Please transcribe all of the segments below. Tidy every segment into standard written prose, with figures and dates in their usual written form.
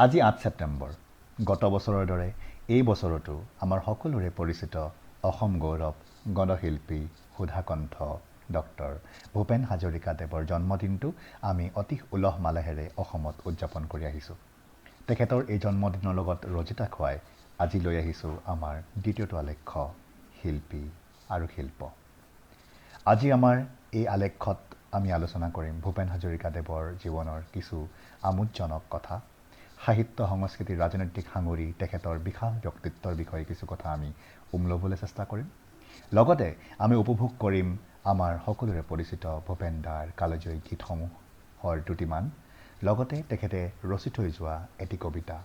আজি ৮ ছেপ্টেম্বৰ। গত বছৰৰ দৰে এই বছৰতো আমাৰ সকলোৰে পৰিচিত অসম গৌৰৱ গণশিল্পী সুধাকণ্ঠ ডক্টৰ ভূপেন হাজৰিকাদেৱৰ জন্মদিনটো আমি অতি উলহ মালহেৰে অসমত উদযাপন কৰি আহিছোঁ। তেখেতৰ এই জন্মদিনৰ লগত ৰজিতা খুৱাই আজি লৈ আহিছোঁ আমাৰ দ্বিতীয়টো আলেখ্য শিল্পী আৰু শিল্প। আজি আমাৰ এই আলেখ্যত আমি আলোচনা কৰিম ভূপেন হাজৰিকাদেৱৰ জীৱনৰ কিছু আমোদজনক কথা, সাহিত্য সংস্কৃতি ৰাজনৈতিক সাঙুৰি তেখেতৰ বিশাল ব্যক্তিত্বৰ বিষয়ে কিছু কথা আমি ল'বলৈ চেষ্টা কৰিম। লগতে আমি উপভোগ কৰিম আমাৰ সকলোৰে পৰিচিত ভূপেন দাৰ কালজয়ী গীতসমূহৰ দুটিমান, লগতে তেখেতে ৰচি থৈ যোৱা এটি কবিতা।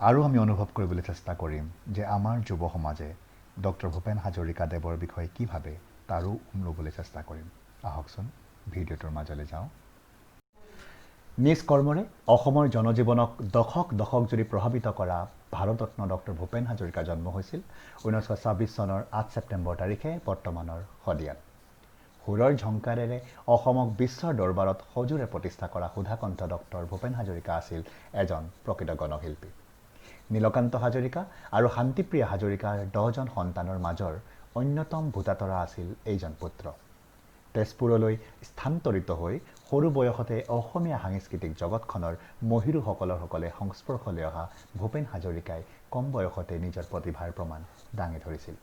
আৰু আমি অনুভৱ কৰিবলৈ চেষ্টা কৰিম যে আমাৰ যুৱ সমাজে ডক্টৰ ভূপেন হাজৰিকাদেৱৰ বিষয়ে কি ভাবে তাৰো ল'বলৈ চেষ্টা কৰিম। আহকচোন ভিডিঅ'টোৰ মাজলৈ যাওঁ। নিজ কৰ্মৰে অসমৰ জনজীৱনক দশক জুৰি প্ৰভাৱিত কৰা ভাৰতৰত্ন ডক্টৰ ভূপেন হাজৰিকাৰ জন্ম হৈছিল 1926 চনৰ 8 ছেপ্টেম্বৰ তাৰিখে বৰ্তমানৰ শদিয়াত। সুৰৰ ঝংকাৰেৰে অসমক বিশ্বৰ দৰবাৰত সজোৰে প্ৰতিষ্ঠা কৰা সুধাকণ্ঠ ডক্টৰ ভূপেন হাজৰিকা আছিল এজন প্ৰকৃত গণশিল্পী। নীলকান্ত হাজৰিকা আৰু শান্তিপ্ৰিয়া হাজৰিকাৰ 10জন সন্তানৰ মাজৰ অন্যতম ভোটাতৰা আছিল এইজন পুত্ৰ। তেজপুৰলৈ স্থানান্তৰিত হৈ সৰু বয়সতে অসমীয়া সাংস্কৃতিক জগতখনৰ মহিৰুসকলে সংস্পৰ্শলৈ অহা ভূপেন হাজৰিকাই কম বয়সতে নিজৰ প্ৰতিভাৰ প্ৰমাণ দাঙি ধৰিছিল।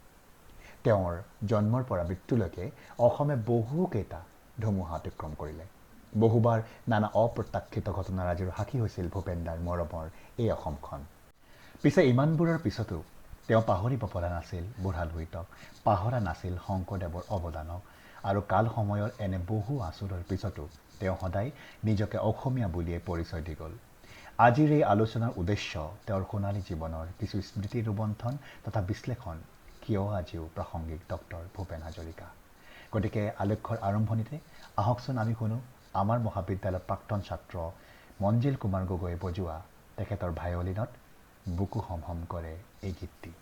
তেওঁৰ জন্মৰ পৰা মৃত্যুলৈকে অসমে বহুকেইটা ধুমুহা অতিক্ৰম কৰিলে। বহুবাৰ নানা অপ্ৰত্যাশিত ঘটনাৰাজিৰ সাক্ষী হৈছিল ভূপেন দাৰ মৰমৰ এই অসমখন। পিছে ইমানবোৰৰ পিছতো তেওঁ পাহৰিব পৰা নাছিল বুঢ়া লুইতক, পাহৰা নাছিল শংকৰদেৱৰ অৱদানক, আৰু কাল সময়ৰ এনে বহু আচুৰৰ পিছতো তেওঁ সদায় নিজকে অসমীয়া বুলিয়ে পৰিচয় দি গ'ল। আজিৰ এই আলোচনাৰ উদ্দেশ্য তেওঁৰ সোণালী জীৱনৰ কিছু স্মৃতি ৰোমন্থন তথা বিশ্লেষণ, কিয় আজিও প্ৰাসংগিক ডক্টৰ ভূপেন হাজৰিকা। গতিকে আলেখ্যৰ আৰম্ভণিতে আহকচোন আমি শুনো আমাৰ মহাবিদ্যালয়ৰ প্ৰাক্তন ছাত্ৰ মঞ্জিল কুমাৰ গগৈয়ে বজোৱা তেখেতৰ ভায়লিনত বুকু হম হম কৰে এই গীতটি।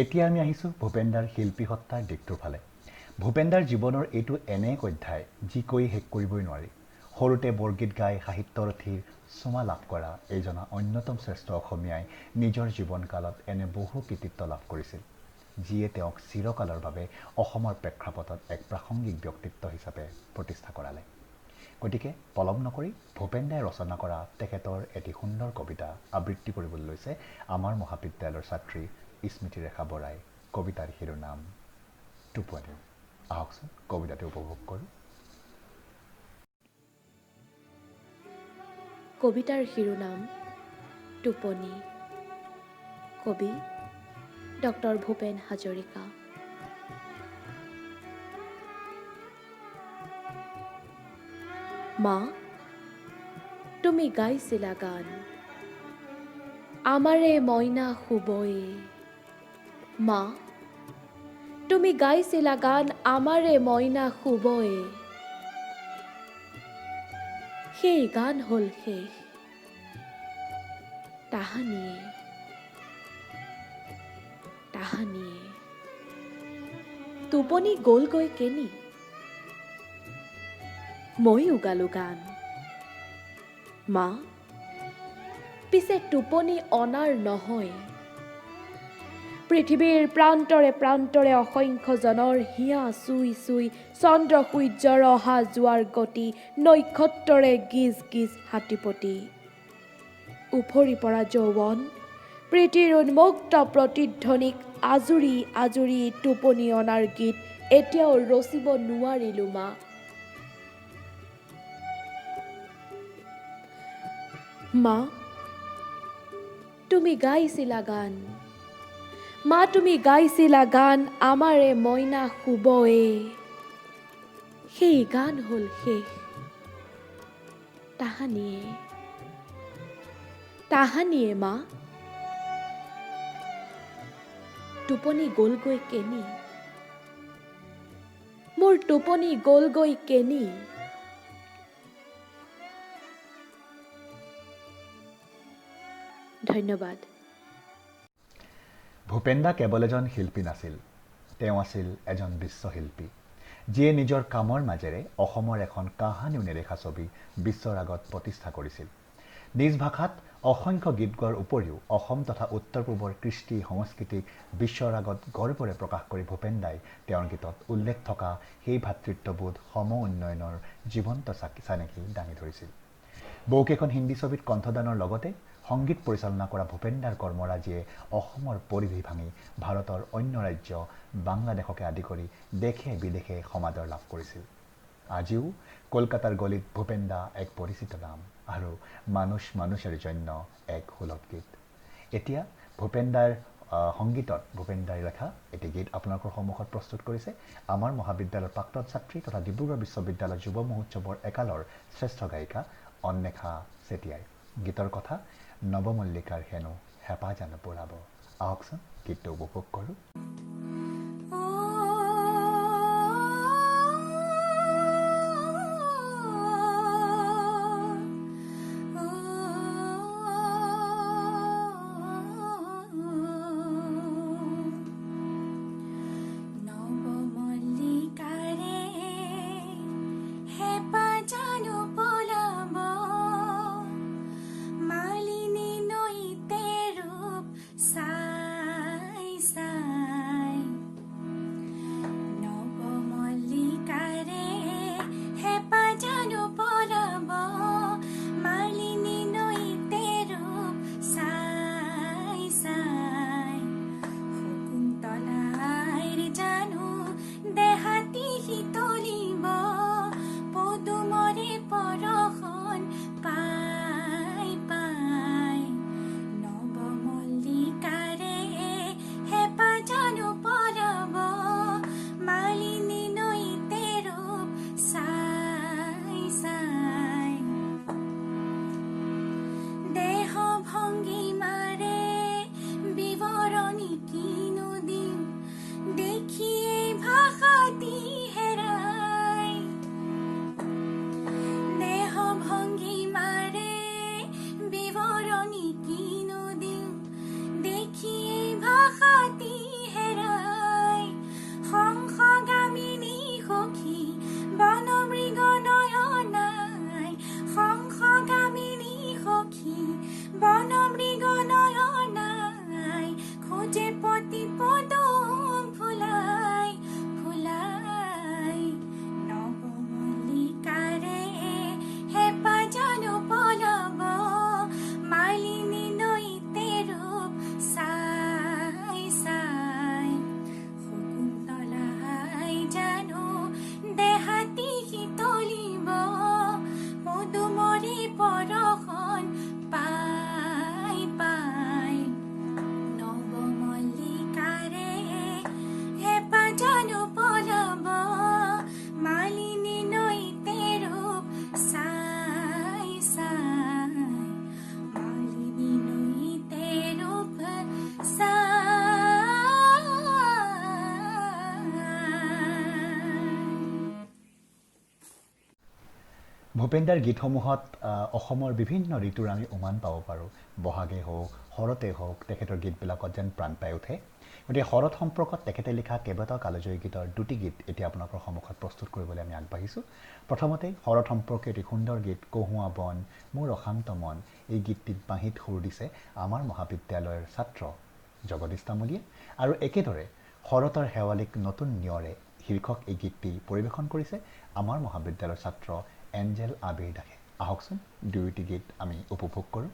এতিয়া আমি আহিছোঁ ভূপেন দাৰ শিল্পী সত্তাৰ দিশটোৰ ফালে। ভূপেন দাৰ জীৱনৰ এইটো এনে এক অধ্যায় যি কৈ শেষ কৰিবই নোৱাৰি। সৰুতে বৰগীত গাই সাহিত্যৰথীৰ চুমা লাভ কৰা এইজনা অন্যতম শ্ৰেষ্ঠ অসমীয়াই নিজৰ জীৱনকালত এনে বহু কৃতিত্ব লাভ কৰিছিল, যিয়ে তেওঁক চিৰকালৰ বাবে অসমৰ প্ৰেক্ষাপটত এক প্ৰাসংগিক ব্যক্তিত্ব হিচাপে প্ৰতিষ্ঠা কৰালে। গতিকে পলম নকৰি ভূপেন দাই ৰচনা কৰা তেখেতৰ এটি সুন্দৰ কবিতা আবৃত্তি কৰিবলৈ লৈছে আমাৰ মহাবিদ্যালয়ৰ ছাত্ৰী স্মৃতিৰেখা বৰাই। কবিতাৰ শিৰোনাম টোপনি। আহকচোন কবিতাটো উপভোগ কৰোঁ। কবিতাৰ শিৰোনাম টোপনি। কবি ডক্টৰ ভূপেন হাজৰিকা। মা তুমি গাইছিলা গান আমাৰে মইনা শুবয়ে মা তুমি গাইছিলা গান আমাৰে মইনা শুবয়ে সেই গান হ'ল শেষ তাহানিয়ে টোপনি গ'লগৈ কেনি ময়ো গালো গান মা পিছে টোপনি অনাৰ নহয় পৃথিৱীৰ প্ৰান্তৰে প্ৰান্তৰে অসংখ্যজনৰ হিয়া চুই চুই চন্দ্ৰ সূৰ্যৰ অহা যোৱাৰ গতি নক্ষত্ৰৰে গিজ গিজ হাতীপতি উফৰি পৰা যৌৱন প্ৰীতিৰ উন্মুক্ত প্ৰতিধ্বনিক আজুৰি আজুৰি টোপনি অনাৰ গীত এতিয়াও ৰচিব নোৱাৰিলো মা মা তুমি গাইছিলা গান মা তুমি গাইছিলা গান আমাৰে মইনা শুবয়ে সেই গান হ'ল শেষ তাহানিয়ে মা টোপনি গ'লগৈ কেনি মোৰ টোপনি গ'লগৈ কেনি ধন্যবাদ ভূপেন দা কেৱল এজন শিল্পী নাছিল তেওঁ আছিল এজন বিশ্বশিল্পী যিয়ে নিজৰ কামৰ মাজেৰে অসমৰ এখন কাহানিও নেদেখা ছবি বিশ্বৰ আগত প্ৰতিষ্ঠা কৰিছিল নিজ ভাষাত অসংখ্য গীত গোৱাৰ উপৰিও অসম তথা উত্তৰ পূবৰ কৃষ্টি সংস্কৃতিক বিশ্বৰ আগত গৰ্বৰে প্ৰকাশ কৰি ভূপেন দাই তেওঁৰ গীতত উল্লেখ থকা সেই ভাতৃত্ববোধ সম উন্নয়নৰ জীৱন্ত চানেকি দাঙি ধৰিছিল বহুকেইখন হিন্দী ছবিত কণ্ঠদানৰ লগতে সংগীত পৰিচালনা কৰা ভূপেন দাৰ কৰ্মৰাজিয়ে অসমৰ পৰিধি ভাঙি ভাৰতৰ অন্য ৰাজ্য বাংলাদেশকে আদি কৰি দেশে বিদেশে সমাদৰ লাভ কৰিছিল আজিও কলকাতাৰ গলিত ভূপেন দা এক পৰিচিত নাম আৰু মানুষেৰ জন্য এক সুলভ গীত এতিয়া ভূপেন দাৰ সংগীতত ভূপেন দাই লেখা এটি গীত আপোনালোকৰ সন্মুখত প্ৰস্তুত কৰিছে আমাৰ মহাবিদ্যালয়ৰ প্ৰাক্তন ছাত্ৰী তথা ডিব্ৰুগড় বিশ্ববিদ্যালয় যুৱ মহোৎসৱৰ একালৰ শ্ৰেষ্ঠ গায়িকা অন্বেষা চেতিয়াই গীতৰ কথা নৱমল্লিকাৰ হেনো হেঁপাহ জানো পুৰাব আহকচোন গীতটো উপভোগ কৰোঁ মালিনী নৈতে ৰূপ চাই চাই ভূপেনদাৰ গীতসমূহত অসমৰ বিভিন্ন ঋতুৰ আমি উমান পাব পাৰোঁ। বহাগেই হওক, শৰতেই হওক, তেখেতৰ গীতবিলাকত যেন প্ৰাণ পাই উঠে। গতিকে শৰৎ সম্পৰ্কত তেখেতে লিখা কেইবাটাও কালজয়ী গীতৰ দুটি গীত এতিয়া আপোনালোকৰ সন্মুখত প্ৰস্তুত কৰিবলৈ আমি আগবাঢ়িছোঁ। প্ৰথমতে শৰৎ সম্পৰ্কে এটি সুন্দৰ গীত কহুৱা বন মোৰ অশান্ত মন, এই গীতটিত বাঁহীত সুৰ দিছে আমাৰ মহাবিদ্যালয়ৰ ছাত্ৰ জগদীশ তামুলীয়ে। আৰু একেদৰে শৰতৰ শেৱালিক নতুন নিয়ৰে শীৰ্ষক এই গীতটি পৰিৱেশন কৰিছে আমাৰ মহাবিদ্যালয়ৰ ছাত্ৰ এঞ্জেল আবিৰ দাসে। আহকচোন দুয়োটি গীত আমি উপভোগ কৰোঁ।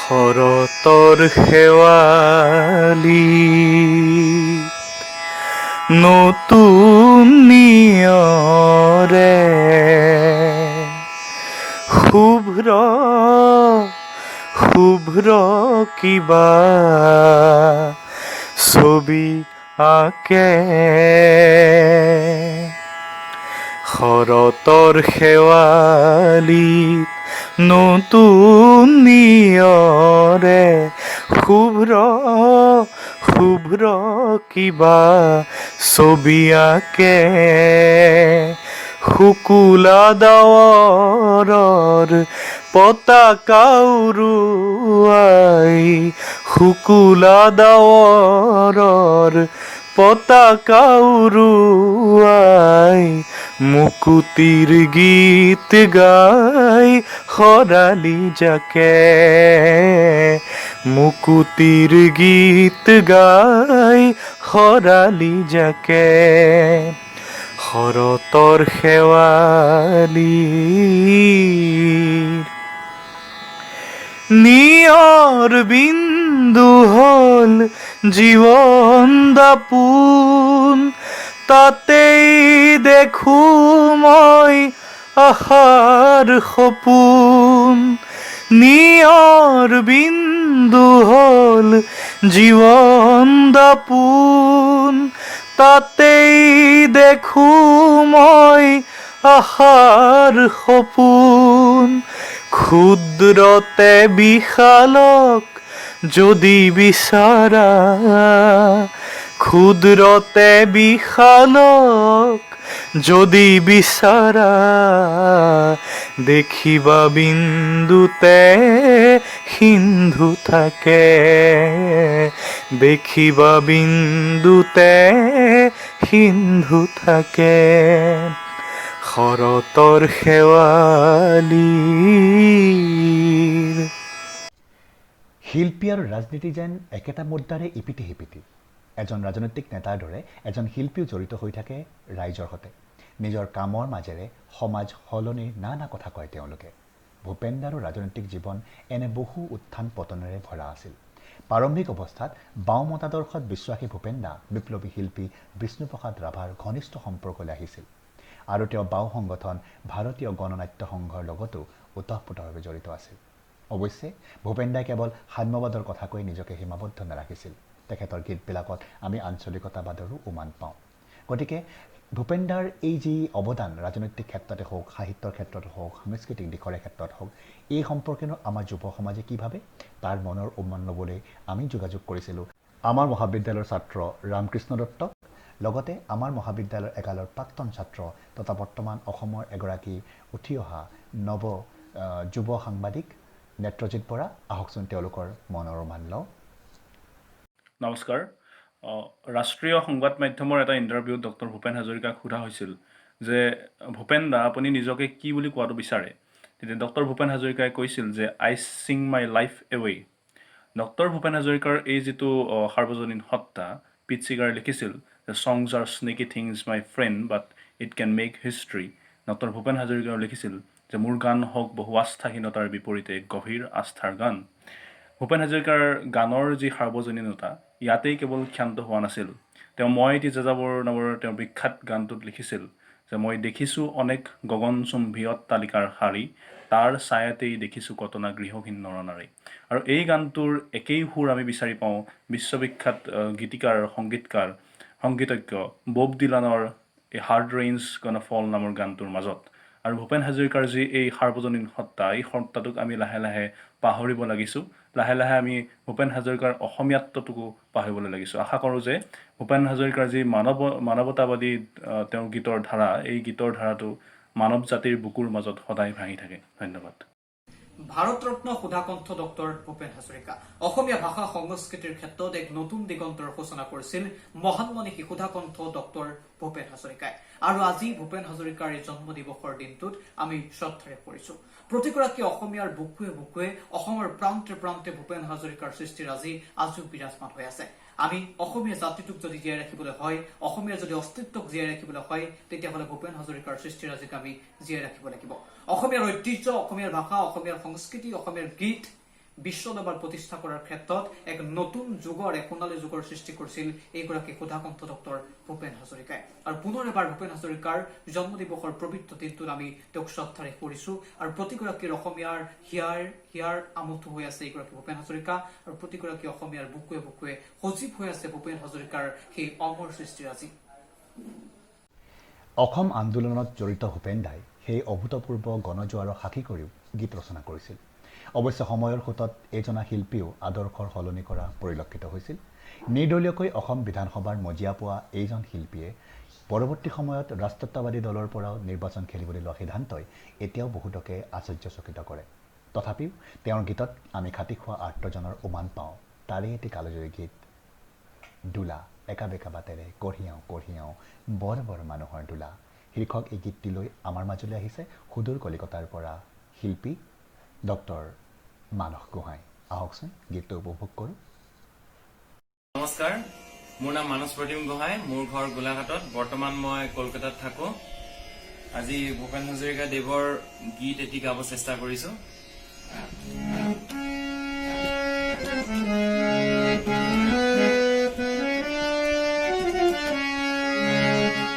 শৰতৰ শেৱালি নতুন নিয়ৰে শুভ্ৰ শুভ্ৰ কিবা ছবি আঁকে। শৰতৰ শেৱালিত নতুন নিয়ৰে শুভ্ৰ শুভ্ৰ কিবা ছবি আঁকে। শুকুলা ডাৱৰৰ পতাকা উৰুৱাই, শুকুলা ডাৱৰৰ পতাকা উৰুৱাই, মুকুতিৰ গীত গাই শৰালী জাকে, মুকুতিৰ গীত গাই শৰালী জাকে। শৰতৰ শেৱালিৰ নিয়ৰ বিন্দু হ'ল জীৱন দাপোন, তাতেই দেখো মই আশাৰ সপোন। নিয়ৰ বিন্দু হ'ল জীৱন দাপোন, তাতেই দেখো মই আশাৰ সপোন। ক্ষুদ্ৰতে বিশালক যদি বিচাৰা, ক্ষুদ্ৰতে বিশালক যদি বিচাৰা, দেখিবা বিন্দুতে সিন্ধু থাকে, দেখিবা বিন্দুতে সিন্ধু থাকে। শৰতৰ শেৱালিৰ শিল্পী আৰু ৰাজনীতি যেন একেটা মুদ্ৰাৰে ইপিঠি সিপিঠি। এজন ৰাজনৈতিক নেতাৰ দৰে এজন শিল্পীও জড়িত হৈ থাকে ৰাইজৰ সৈতে। নিজৰ কামৰ মাজেৰে সমাজ সলনিৰ নানা কথা কয় তেওঁলোকে। ভূপেন দাৰো ৰাজনৈতিক জীৱন এনে বহু উত্থান পতনেৰে ভৰা আছিল। প্ৰাৰম্ভিক অৱস্থাত বাওঁ মতাদৰ্শত বিশ্বাসী ভূপেন দা বিপ্লৱী শিল্পী বিষ্ণুপ্ৰসাদ ৰাভাৰ ঘনিষ্ঠ সম্পৰ্কলৈ আহিছিল আৰু তেওঁ বাওঁ সংগঠন ভাৰতীয় গণনাট্য সংঘৰ লগতো ওতঃপ্ৰোতভাৱে জড়িত আছিল। অৱশ্যে ভূপেন দাই কেৱল সাম্যবাদৰ কথা কৈ নিজকে সীমাবদ্ধ নাৰাখিছিল। তেখেতৰ গীতবিলাকত আমি আঞ্চলিকতাবাদৰো উমান পাওঁ। গতিকে ভূপেন দাৰ এই যি অৱদান ৰাজনৈতিক ক্ষেত্ৰতে হওক, সাহিত্যৰ ক্ষেত্ৰতে হওক, সাংস্কৃতিক দিশৰে ক্ষেত্ৰত হওক, এই সম্পৰ্কেনো আমাৰ যুৱ সমাজে কি ভাবে তাৰ মনৰ উমান ল'বলৈ আমি যোগাযোগ কৰিছিলোঁ আমাৰ মহাবিদ্যালয়ৰ ছাত্ৰ ৰামকৃষ্ণ দত্তক, লগতে আমাৰ মহাবিদ্যালয়ৰ একালৰ প্ৰাক্তন ছাত্ৰ তথা বৰ্তমান অসমৰ এগৰাকী উঠি অহা নৱ যুৱ সাংবাদিক নেত্ৰজিৎ বৰা। আহকচোন তেওঁলোকৰ মনৰ উমান লওঁ। নমস্কাৰ। ৰাষ্ট্ৰীয় সংবাদ মাধ্যমৰ এটা ইণ্টাৰভিউত ডক্টৰ ভূপেন হাজৰিকাক সোধা হৈছিল যে ভূপেন দা আপুনি নিজকে কি বুলি কোৱাটো বিচাৰে। তেতিয়া ডক্টৰ ভূপেন হাজৰিকাই কৈছিল যে I sing my life away. Doctor Bhupen হাজৰিকাৰ এই যিটো সাৰ্বজনীন সত্তা, পিট চিগাৰে লিখিছিল যে songs are sneaky things my friend but it can make history। Doctor Bhupen হাজৰিকাও লিখিছিল যে মোৰ গান হওক বহু আস্থাহীনতাৰ বিপৰীতে গভীৰ আস্থাৰ গান। ভূপেন হাজৰিকাৰ গানৰ যি সাৰ্বজনীনতা ইয়াতেই কেৱল ক্ষান্ত হোৱা নাছিল। তেওঁ মই এটি যাযাবৰ নামৰ তেওঁৰ বিখ্যাত গানটোত লিখিছিল যে মই দেখিছোঁ অনেক গগনচুম্বী অট্টালিকাৰ শাৰী, তাৰ ছায়াতেই দেখিছোঁ কটনা গৃহহীন নৰনাৰী। আৰু এই গানটোৰ একেই সুৰ আমি বিচাৰি পাওঁ বিশ্ববিখ্যাত গীতিকাৰ সংগীতজ্ঞ বব ডিলানৰ এই হাৰ্ড ৰেইনছ গনা ফল নামৰ গানটোৰ মাজত। আৰু ভূপেন হাজৰিকাৰ যি এই সাৰ্বজনীন সত্তা, এই সত্তাটোক আমি লাহে লাহে পাহৰিব লাগিছোঁ। লাহে লাহে আমি ভূপেন হাজৰিকাৰ অসমীয়াত্বটোকো পাহৰিবলৈ লাগিছোঁ। আশা কৰোঁ যে ভূপেন হাজৰিকাৰ যি মানৱতাবাদী তেওঁৰ গীতৰ ধাৰা, এই গীতৰ ধাৰাটো মানৱ জাতিৰ বুকুৰ মাজত সদায় ভাঙি থাকে। ধন্যবাদ। ভাৰতৰত্ন সুধাকণ্ঠ ডক্টৰ ভূপেন হাজৰিকা অসমীয়া ভাষা সংস্কৃতিৰ ক্ষেত্ৰত এক নতুন দিগন্তৰ সূচনা কৰিছিল মহান মনীষী সুধাকণ্ঠ ডক্টৰ ভূপেন হাজৰিকাই। আৰু আজি ভূপেন হাজৰিকাৰ এই জন্ম দিৱসৰ দিনটোত আমি শ্ৰদ্ধাৰে কৰিছো। প্ৰতিগৰাকী অসমীয়াৰ বুকুৱে বুকুৱে অসমৰ প্ৰান্তে প্ৰান্তে ভূপেন হাজৰিকাৰ সৃষ্টিৰাজি আজিও বিৰাজমান হৈ আছে। আমি অসমীয়া জাতিটোক যদি জীয়াই ৰাখিবলৈ হয়, অসমীয়া যদি অস্তিত্বক জীয়াই ৰাখিবলৈ হয়, তেতিয়াহ'লে ভূপেন হাজৰিকাৰ সৃষ্টিৰাজিক আমি জীয়াই ৰাখিব লাগিব। অসমীয়াৰ ঐতিহ্য, অসমীয়াৰ ভাষা, অসমীয়াৰ সংস্কৃতি, অসমীয়াৰ গীত বিশ্ব দৰবাৰ প্ৰতিষ্ঠা কৰাৰ ক্ষেত্ৰত এক নতুন যুগৰ, এক সোণালী যুগৰ সৃষ্টি কৰিছিল এইগৰাকী সুধাকণ্ঠ ডক্টৰ ভূপেন হাজৰিকাই। আৰু পুনৰ এবাৰ ভূপেন হাজৰিকাৰ জন্ম দিৱসৰ পবিত্ৰ দিনটোত আমি তেওঁক শ্ৰদ্ধাৰে কৰিছো। আৰু প্ৰতিগৰাকীৰ অসমীয়াৰ হিয়াৰ আমঠু হৈ আছে এইগৰাকী ভূপেন হাজৰিকা, আৰু প্ৰতিগৰাকী অসমীয়াৰ বুকুৱে বুকুৱে সজীৱ হৈ আছে ভূপেন হাজৰিকাৰ সেই অমৰ সৃষ্টিৰাজি। অসম আন্দোলনত জড়িত ভূপেন দাই সেই অভূতপূৰ্ব গণজোৱাৰৰ সাক্ষী কৰিও গীত ৰচনা কৰিছিল। অৱশ্যে সময়ৰ সোঁতত এইজনা শিল্পীও আদৰ্শৰ সলনি কৰা পৰিলক্ষিত হৈছিল। নিৰ্দলীয়কৈ অসম বিধানসভাৰ মজিয়া পোৱা এইজন শিল্পীয়ে পৰৱৰ্তী সময়ত ৰাষ্ট্ৰীয়তাবাদী দলৰ পৰাও নিৰ্বাচন খেলিবলৈ লোৱা সিদ্ধান্তই এতিয়াও বহুতকে আশ্চৰ্যচকিত কৰে। তথাপিও তেওঁৰ গীতত আমি খাটি খোৱা আৰ্তজনৰ উমান পাওঁ। তাৰে এটি কালজয়ী গীত দোলা একা বেকা বাটেৰে কঢ়িয়াওঁ কঢ়িয়াওঁ বৰ বৰ মানুহৰ দোলা শীৰ্ষক এই গীতটিলৈ আমাৰ মাজলৈ আহিছে সুদূৰ কলিকতাৰ পৰা শিল্পী ডক্টৰ মানস গোহাঁই। আহকচোন গীতটো উপভোগ কৰোঁ। নমস্কাৰ, মোৰ নাম মানস প্ৰতিম গোহাঁই। মোৰ ঘৰ গোলাঘাটত, বৰ্তমান মই কলকাতাত থাকো। আজি ভূপেন হাজৰিকা দেৱৰ গীত এটি গাব চেষ্টা কৰিছো।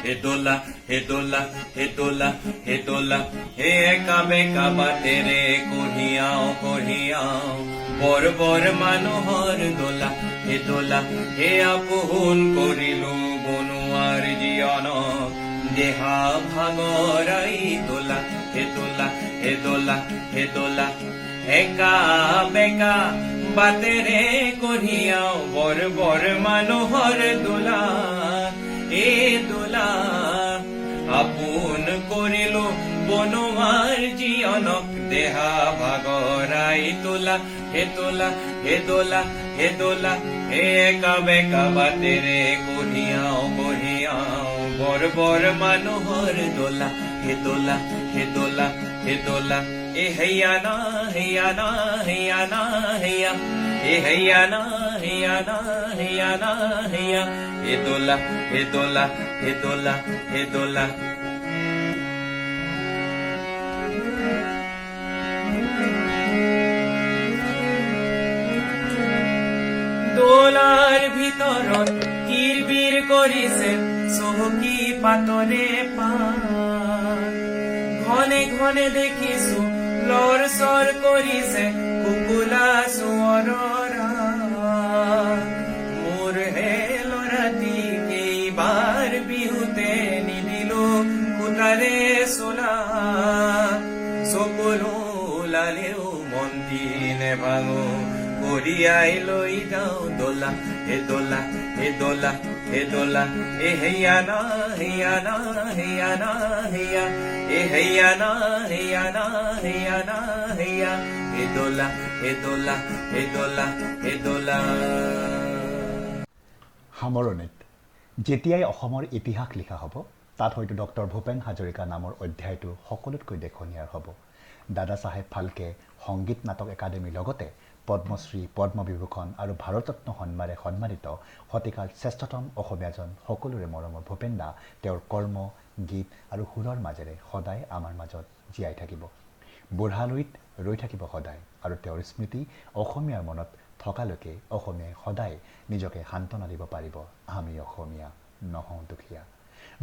হে দোলা হে দোলা হে দোলা হে দোলা হে একা বেকা বাটেৰে কঢ়িয়াওঁ কঢ়িয়াওঁ বৰ বৰ মানুহৰ দোলা হে দোলা হে আপোন কৰিলো বনোৱাৰ জীয়নক দেহা ভাগৰাই দোলা হে দোলা হে দোলা হে দোলা একা বেকা বাটেৰে কঢ়িয়াওঁ বৰ বৰ মানুহৰ দোলা এ দোলা আপোন কৰিলো বনোৱাৰ জীয়নক দেহা ভাগৰাই তোলা হে তোলা হে দোলা হে দোলা হে একা বেকা বাটেৰে কঢ়িয়াওঁ কঢ়িয়াওঁ বৰ বৰ মানুহৰ দোলা হে দোলা হে দোলা হে দোলা এ হেয়া না হেয়া না হেয়া না হেয়া এ হেয়া না হেয়া না হেয়া না হেয়া হে দোলা হে দোলা হে দোলা হে দোলা ভিতৰত কিৰবিৰ কৰিছে চহকী পাতৰে পাত ঘনে ঘনে দেখিছো লৰ চৰ কৰিছে কুকুলা চোঁৱৰৰ মোৰ হে ল'ৰাটি কেইবাৰ বিহুতে নিদিলো সূতাৰে চোলা চকুলো ওলালেও মন্দি নেভাঙো কঢ়িয়াই লৈ যাওঁ দোলা হে দোলা হে দোলা হে দোলা এ হেয়া না হেয়া না হেয়া না হেয়া এ হেয়া না হেয়া না হেয়া না হেয়া হে দোলা হে দোলা হে দোলা হে দোলা সামৰণিত যেতিয়াই অসমৰ ইতিহাস লিখা হ'ব তাত হয়তো ডক্টৰ ভূপেন হাজৰিকা নামৰ অধ্যায়টো সকলোতকৈ দেখনীয়াৰ হ'ব দাদা চাহেব ফাল্কে সংগীত নাটক একাডেমীৰ লগতে পদ্মশ্ৰী পদ্মবিভূষণ আৰু ভাৰতৰত্ন সন্মানেৰে সন্মানিত শতিকাৰ শ্ৰেষ্ঠতম অসমীয়াজন সকলোৰে মৰমৰ ভূপেন দা তেওঁৰ কৰ্ম গীত আৰু সুৰৰ মাজেৰে সদায় আমাৰ মাজত জীয়াই থাকিব বুঢ়ালৈত ৰৈ থাকিব সদায় আৰু তেওঁৰ স্মৃতি অসমীয়াৰ মনত থকালৈকে অসমীয়াই সদায় নিজকে সান্তনা দিব পাৰিব আমি অসমীয়া নহওঁ দুখীয়া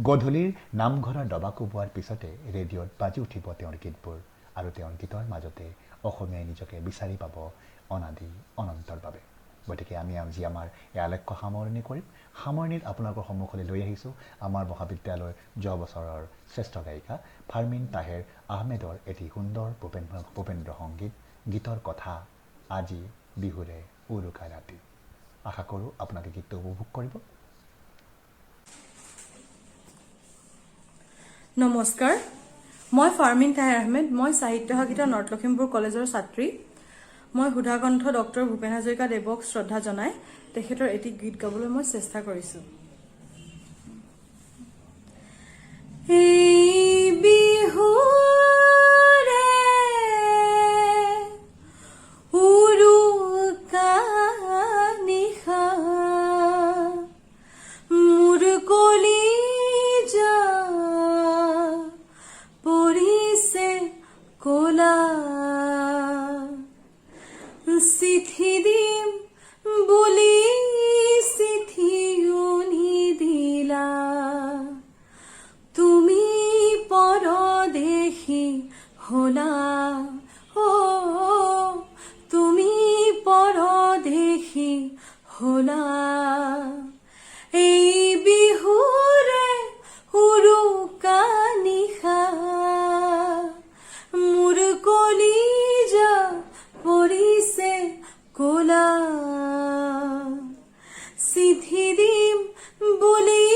গধূলিৰ নামঘৰৰ দবা কোবোৱাৰ পিছতে ৰেডিঅ'ত বাজি উঠিব তেওঁৰ গীতবোৰ আৰু তেওঁৰ গীতৰ মাজতে অসমীয়াই নিজকে বিচাৰি পাব অনাদি অনন্তৰ বাবে গতিকে আমি আজি আমাৰ এই আলেখ্য সামৰণি কৰিম সামৰণিত আপোনালোকৰ সন্মুখলৈ লৈ আহিছোঁ আমাৰ মহাবিদ্যালয়ৰ যোৱা বছৰৰ শ্ৰেষ্ঠ গায়িকা ফাৰ্মিন তাহেৰ আহমেদৰ এটি সুন্দৰ ভূপেন্দ্ৰ সংগীত গীতৰ কথা আজি বিহুৰে উৰুকা ৰাতি আশা কৰোঁ আপোনালোকে গীতটো উপভোগ কৰিব নমস্কাৰ মই ফাৰ্মিন তাহেৰ আহমেদ মই সাহিত্য শাখিতা নৰ্থ লখিমপুৰ কলেজৰ ছাত্ৰী মই সুধাকণ্ঠ ডক্টৰ ভূপেন হাজৰিকা দেৱক শ্ৰদ্ধা জনাই তেখেতৰ এটি গীত গাবলৈ মই চেষ্টা কৰিছোঁ চিঠি দিম বুলি চিঠিও নিদিলা তুমি পৰদেশী হলা তুমি পৰদেশী হলা এই বিহুৰে উৰুকা নিশা মোৰ কলিজা পৰিছে কোলা চিঠি দিম বুলি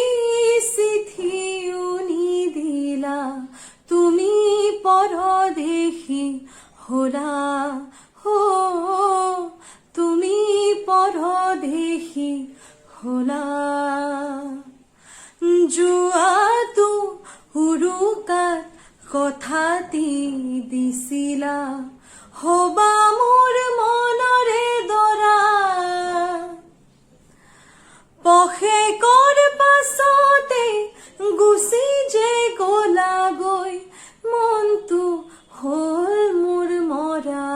চিঠিও নিদিলা তুমি পৰদেশী হলা তুমি পৰদেশী হলা যোৱাটো উৰুকাত কথাটি দিছিলা হবা মোৰ মনৰে দৰা পশেকৰ পাছতে গুচি যে গলাগৈ মনটো হ'ল মোৰ মৰা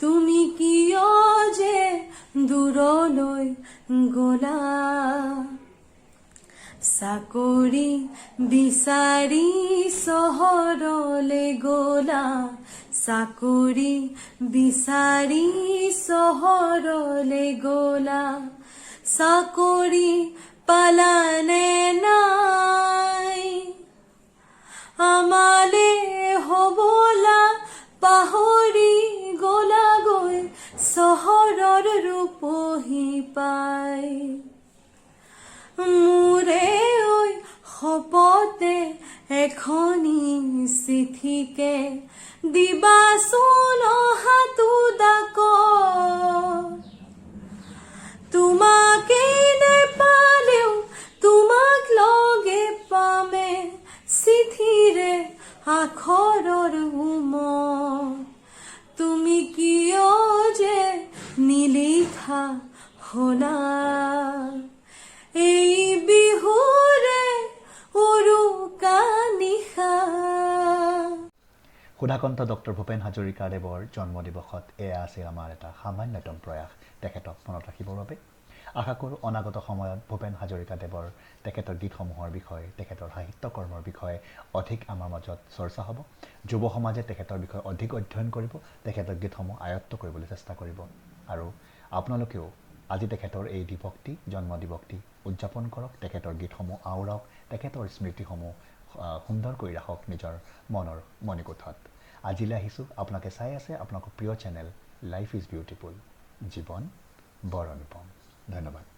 তুমি কিয় যে দূৰলৈ গলা চাকৰি বিচাৰি চহৰলৈ গলা চাকৰি বিচাৰি চহৰলৈ গলা চাকৰি পালানে নাই আমালে হবলা পাহৰি গলাগৈ চহৰৰ ৰূপহী পাই মোৰে ঐ শপতে এখনি চিঠিকে দিবাচোন অহাটো ডাক তোমাকে নেপালেও তোমাক লগে পামে চিঠিৰে আখৰৰ তুমি কিয় যে নিলিখা হলা এই বিহুৰে উৰুকা নিশা সুধাকণ্ঠ ডক্টৰ ভূপেন হাজৰিকাদেৱৰ জন্মদিৱসত এয়া আছিল আমাৰ এটা সামান্যতম প্ৰয়াস তেখেতক মনত ৰাখিবৰ বাবে আশা কৰোঁ অনাগত সময়ত ভূপেন হাজৰিকাদেৱৰ তেখেতৰ গীতসমূহৰ বিষয়ে তেখেতৰ সাহিত্যকৰ্মৰ বিষয়ে অধিক আমাৰ মাজত চৰ্চা হ'ব। যুৱ সমাজে তেখেতৰ বিষয়ে অধিক অধ্যয়ন কৰিব, তেখেতৰ গীতসমূহ আয়ত্ত কৰিবলৈ চেষ্টা কৰিব। আৰু আপোনালোকেও আজি তেখেতৰ এই দিৱসটি জন্ম দিৱসটি উদযাপন কৰক, তেখেতৰ গীতসমূহ আওৰাওক, তেখেতৰ স্মৃতিসমূহ সুন্দৰ কৰি ৰাখক নিজৰ মনৰ মণিকোঠত। আজিলৈ আহিছোঁ, আপোনালোকে চাই আছে আপোনালোকৰ প্ৰিয় চেনেল লাইফ ইজ বিউটিফুল, জীৱন বৰ অনুপম। ধন্যবাদ।